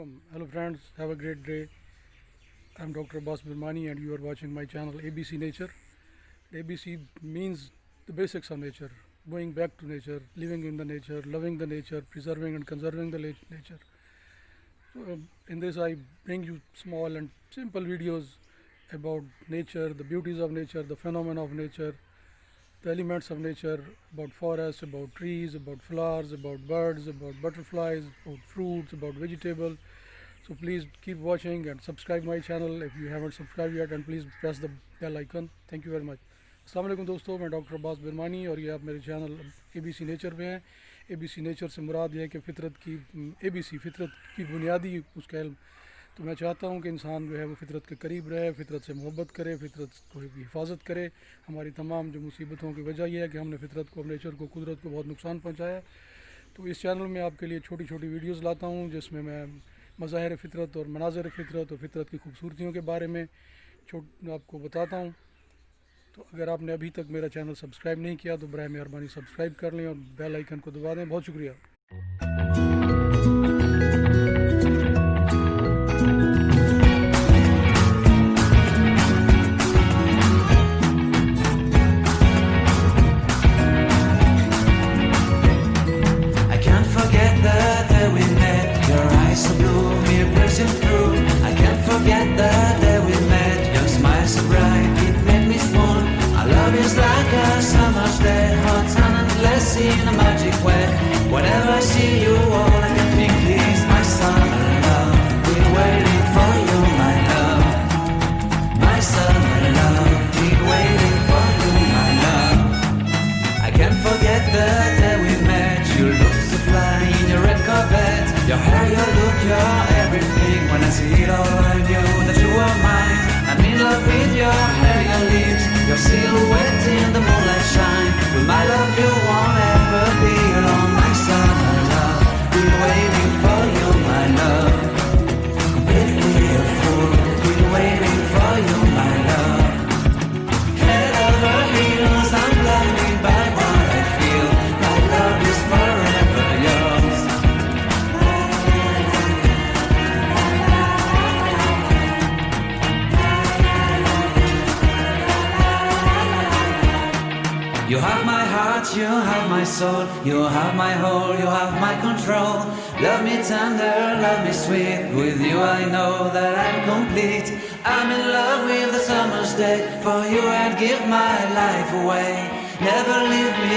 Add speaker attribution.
Speaker 1: Hello friends, have a great day. I'm Dr. Abbas Birmani and you are watching my channel ABC Nature. ABC means the basics of nature, going back to nature, living in the nature, loving the nature, preserving and conserving the nature. So, in this I bring you small and simple videos about nature, the beauties of nature, the phenomena of nature, the elements of nature, about forests, about trees, about flowers, about birds, about butterflies, about fruits, about vegetables. So please keep watching and subscribe my channel if you haven't subscribed yet, and please press the bell icon. Thank you very much. السلام علیکم دوستو, میں doctor عباس برمانی اور یہ آپ میرے channel اے B C nature پہ ہیں. اے بی سی نیچر سے مراد یہ ہے کہ فطرت کی فطرت کی بنیادی اس کا علم. تو میں چاہتا ہوں کہ انسان جو ہے وہ فطرت کے قریب رہے, فطرت سے محبت کرے, فطرت کو حفاظت کرے. ہماری تمام جو مصیبتوں کی وجہ یہ ہے کہ ہم نے فطرت کو, نیچر کو, قدرت کو بہت نقصان پہنچایا ہے. تو اس چینل میں آپ کے لیے چھوٹی چھوٹی ویڈیوز لاتا ہوں جس میں میں مظاہر فطرت اور مناظر فطرت اور فطرت کی خوبصورتیوں کے بارے میں آپ کو بتاتا ہوں. تو اگر آپ نے ابھی تک میرا چینل سبسکرائب نہیں کیا تو برائے مہربانی سبسکرائب کر لیں اور بیل آئیکن کو دبا دیں. بہت شکریہ.
Speaker 2: In a magic way, whenever I see you, all I can think is my summer love. Been waiting for you, my love. My summer love. Been waiting for you, my love. I can't forget the day we met. You looked so fly in your red Corvette. Your hair, your look, your everything. When I see it all, I knew that you were mine. I'm in love with your hair, your lips, your silhouette in the moonlight shine. With my love you won't ever be alone. My summer love, been waiting for you, my love. Completely a fool, been waiting for you, my love. Head over heels, I'm blinded by what I feel. My love is forever yours. You have my heart, you have my soul, you have my whole, you have my control. Love me tender, love me sweet, with you I know that I'm complete. I'm in love with the summer's day, for you I'd give my life away. Never leave me